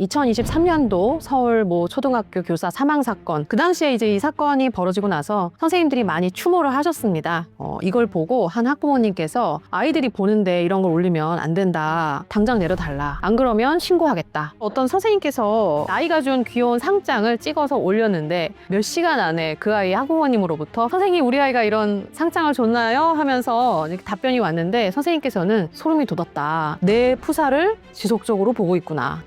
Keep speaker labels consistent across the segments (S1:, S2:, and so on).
S1: 2023년도 서울 모 초등학교 교사 사망 사건, 그 당시에 이제 이 사건이 벌어지고 나서 선생님들이 많이 추모를 하셨습니다. 이걸 보고 한 학부모님께서 아이들이 보는데 이런 걸 올리면 안 된다, 당장 내려달라, 안 그러면 신고하겠다. 어떤 선생님께서 아이가 준 귀여운 상장을 찍어서 올렸는데 몇 시간 안에 그 아이 학부모님으로부터 선생님, 우리 아이가 이런 상장을 줬나요? 하면서 이렇게 답변이 왔는데, 선생님께서는 소름이 돋았다, 내 푸사를 지속적으로 보고 있구나.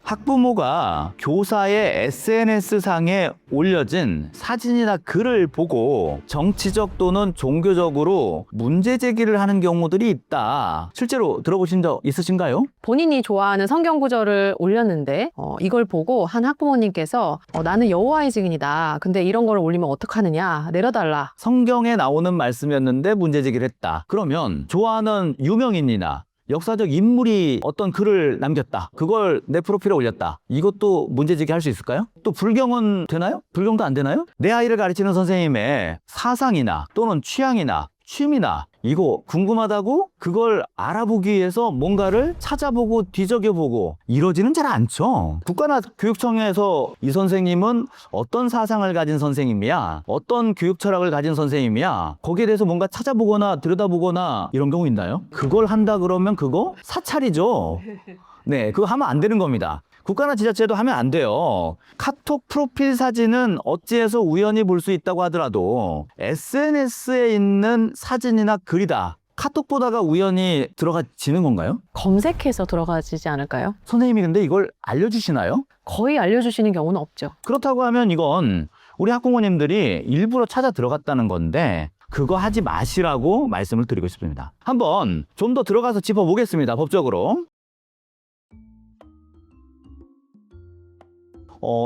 S2: 학부모가 교사의 SNS상에 올려진 사진이나 글을 보고 정치적 또는 종교적으로 문제 제기를 하는 경우들이 있다. 실제로 들어보신 적 있으신가요?
S1: 본인이 좋아하는 성경 구절을 올렸는데 이걸 보고 한 학부모님께서 나는 여호와의 증인이다, 근데 이런 걸 올리면 어떡하느냐, 내려달라.
S2: 성경에 나오는 말씀이었는데 문제 제기를 했다. 그러면 좋아하는 유명인이나 역사적 인물이 어떤 글을 남겼다, 그걸 내 프로필에 올렸다, 이것도 문제 제기할 수 있을까요? 또 불경은 되나요? 불경도 안 되나요? 내 아이를 가르치는 선생님의 사상이나 또는 취향이나 취미나 이거 궁금하다고 그걸 알아보기 위해서 뭔가를 찾아보고 뒤적여보고 이러지는 잘 않죠. 국가나 교육청에서 이 선생님은 어떤 사상을 가진 선생님이야, 어떤 교육 철학을 가진 선생님이야, 거기에 대해서 뭔가 찾아보거나 들여다보거나 이런 경우 있나요? 그걸 한다 그러면 그거 사찰이죠. 네, 그거 하면 안 되는 겁니다. 국가나 지자체도 하면 안 돼요. 카톡 프로필 사진은 어찌해서 우연히 볼 수 있다고 하더라도 SNS에 있는 사진이나 글이다, 카톡 보다가 우연히 들어가지는 건가요?
S1: 검색해서 들어가지지 않을까요?
S2: 선생님이 근데 이걸 알려주시나요?
S1: 거의 알려주시는 경우는 없죠.
S2: 그렇다고 하면 이건 우리 학부모님들이 일부러 찾아 들어갔다는 건데, 그거 하지 마시라고 말씀을 드리고 싶습니다. 한번 좀 더 들어가서 짚어보겠습니다. 법적으로.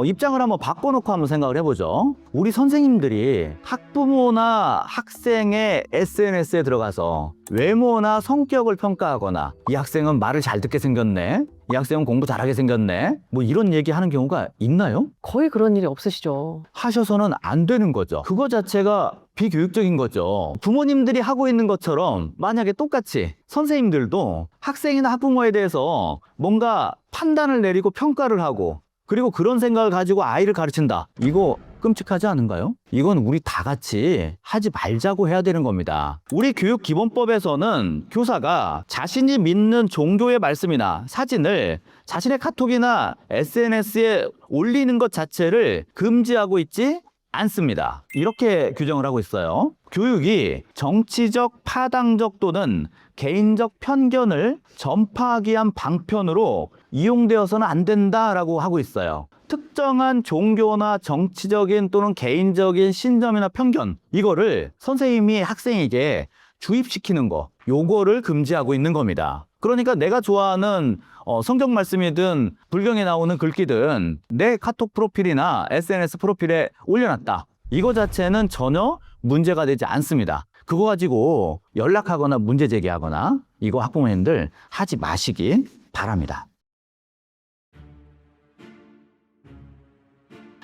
S2: 입장을 한번 바꿔놓고 한번 생각을 해보죠. 우리 선생님들이 학부모나 학생의 SNS에 들어가서 외모나 성격을 평가하거나 이 학생은 말을 잘 듣게 생겼네, 이 학생은 공부 잘하게 생겼네, 뭐 이런 얘기하는 경우가 있나요?
S1: 거의 그런 일이 없으시죠.
S2: 하셔서는 안 되는 거죠. 그거 자체가 비교육적인 거죠. 부모님들이 하고 있는 것처럼 만약에 똑같이 선생님들도 학생이나 학부모에 대해서 뭔가 판단을 내리고 평가를 하고 그리고 그런 생각을 가지고 아이를 가르친다, 이거 끔찍하지 않은가요? 이건 우리 다 같이 하지 말자고 해야 되는 겁니다. 우리 교육기본법에서는 교사가 자신이 믿는 종교의 말씀이나 사진을 자신의 카톡이나 SNS에 올리는 것 자체를 금지하고 있지 않습니다. 이렇게 규정을 하고 있어요. 교육이 정치적, 파당적 또는 개인적 편견을 전파하기 위한 방편으로 이용되어서는 안 된다라고 하고 있어요. 특정한 종교나 정치적인 또는 개인적인 신념이나 편견, 이거를 선생님이 학생에게 주입시키는 거, 요거를 금지하고 있는 겁니다. 그러니까 내가 좋아하는 성경 말씀이든 불경에 나오는 글귀든 내 카톡 프로필이나 SNS 프로필에 올려놨다, 이거 자체는 전혀 문제가 되지 않습니다. 그거 가지고 연락하거나 문제 제기하거나 이거 학부모님들 하지 마시기 바랍니다.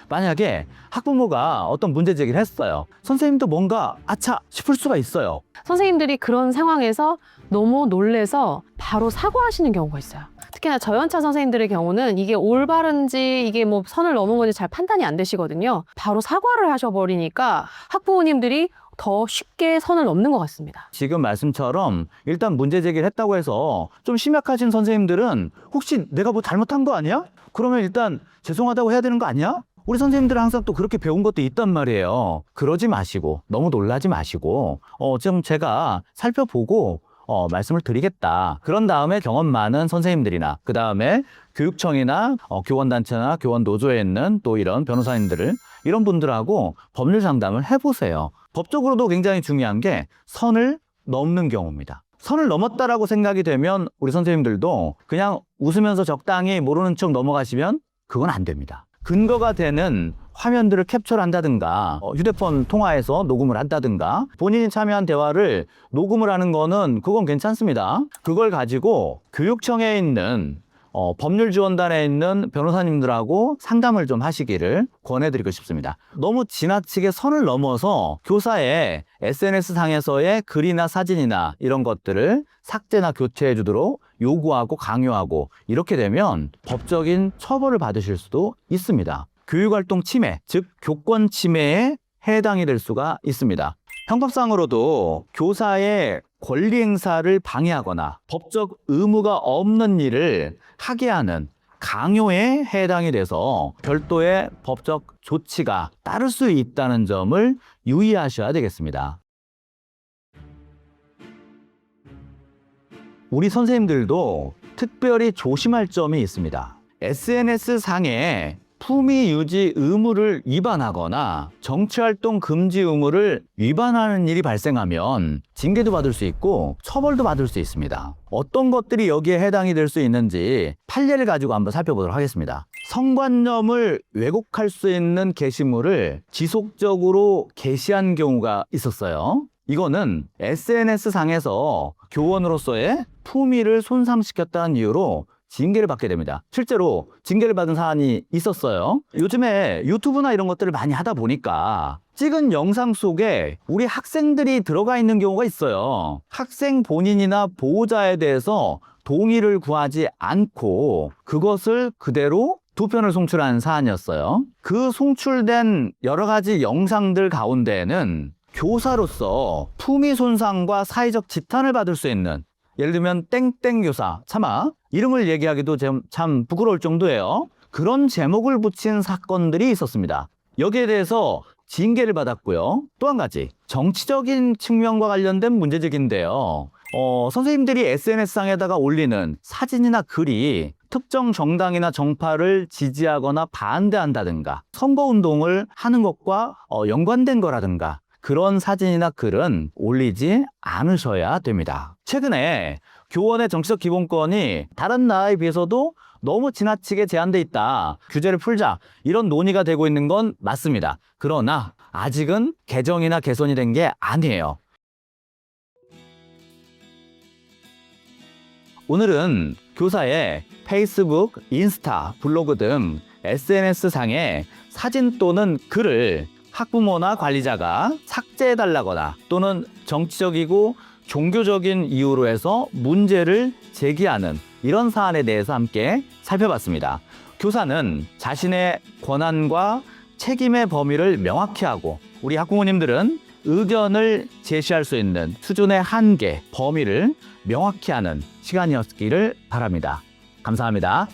S2: 만약에 학부모가 어떤 문제 제기를 했어요. 선생님도 뭔가 아차 싶을 수가 있어요.
S1: 선생님들이 그런 상황에서 너무 놀래서 바로 사과하시는 경우가 있어요. 특히나 저연차 선생님들의 경우는 이게 올바른지 이게 뭐 선을 넘은 건지 잘 판단이 안 되시거든요. 바로 사과를 하셔버리니까 학부모님들이 더 쉽게 선을 넘는 것 같습니다.
S2: 지금 말씀처럼 일단 문제 제기를 했다고 해서 좀 심약하신 선생님들은 혹시 내가 뭐 잘못한 거 아니야? 그러면 일단 죄송하다고 해야 되는 거 아니야? 우리 선생님들은 항상 또 그렇게 배운 것도 있단 말이에요. 그러지 마시고 너무 놀라지 마시고 좀 제가 살펴보고 말씀을 드리겠다. 그런 다음에 경험 많은 선생님들이나 그 다음에 교육청이나 교원단체나 교원노조에 있는 또 이런 변호사님들을 이런 분들하고 법률 상담을 해보세요. 법적으로도 굉장히 중요한 게 선을 넘는 경우입니다. 선을 넘었다라고 생각이 되면 우리 선생님들도 그냥 웃으면서 적당히 모르는 척 넘어가시면 그건 안 됩니다. 근거가 되는 화면들을 캡처를 한다든가 휴대폰 통화해서 녹음을 한다든가 본인이 참여한 대화를 녹음을 하는 거는 그건 괜찮습니다. 그걸 가지고 교육청에 있는 법률지원단에 있는 변호사님들하고 상담을 좀 하시기를 권해드리고 싶습니다. 너무 지나치게 선을 넘어서 교사의 SNS상에서의 글이나 사진이나 이런 것들을 삭제나 교체해 주도록 요구하고 강요하고 이렇게 되면 법적인 처벌을 받으실 수도 있습니다. 교육활동 침해, 즉 교권 침해에 해당이 될 수가 있습니다. 형법상으로도 교사의 권리 행사를 방해하거나 법적 의무가 없는 일을 하게 하는 강요에 해당이 돼서 별도의 법적 조치가 따를 수 있다는 점을 유의하셔야 되겠습니다. 우리 선생님들도 특별히 조심할 점이 있습니다. SNS상에 품위 유지 의무를 위반하거나 정치활동 금지 의무를 위반하는 일이 발생하면 징계도 받을 수 있고 처벌도 받을 수 있습니다. 어떤 것들이 여기에 해당이 될 수 있는지 판례를 가지고 한번 살펴보도록 하겠습니다. 성관념을 왜곡할 수 있는 게시물을 지속적으로 게시한 경우가 있었어요. 이거는 SNS상에서 교원으로서의 품위를 손상시켰다는 이유로 징계를 받게 됩니다. 실제로 징계를 받은 사안이 있었어요. 요즘에 유튜브나 이런 것들을 많이 하다 보니까 찍은 영상 속에 우리 학생들이 들어가 있는 경우가 있어요. 학생 본인이나 보호자에 대해서 동의를 구하지 않고 그것을 그대로 두 편을 송출한 사안이었어요. 그 송출된 여러 가지 영상들 가운데에는 교사로서 품위 손상과 사회적 지탄을 받을 수 있는, 예를 들면 땡땡 교사, 차마 이름을 얘기하기도 참 부끄러울 정도예요. 그런 제목을 붙인 사건들이 있었습니다. 여기에 대해서 징계를 받았고요. 또 한 가지 정치적인 측면과 관련된 문제적인데요. 선생님들이 SNS상에다가 올리는 사진이나 글이 특정 정당이나 정파를 지지하거나 반대한다든가 선거운동을 하는 것과 연관된 거라든가 그런 사진이나 글은 올리지 않으셔야 됩니다. 최근에 교원의 정치적 기본권이 다른 나라에 비해서도 너무 지나치게 제한돼 있다. 규제를 풀자. 이런 논의가 되고 있는 건 맞습니다. 그러나 아직은 개정이나 개선이 된 게 아니에요. 오늘은 교사의 페이스북, 인스타, 블로그 등 SNS상의 사진 또는 글을 학부모나 관리자가 삭제해달라거나 또는 정치적이고 종교적인 이유로 해서 문제를 제기하는 이런 사안에 대해서 함께 살펴봤습니다. 교사는 자신의 권한과 책임의 범위를 명확히 하고 우리 학부모님들은 의견을 제시할 수 있는 수준의 한계, 범위를 명확히 하는 시간이었기를 바랍니다. 감사합니다.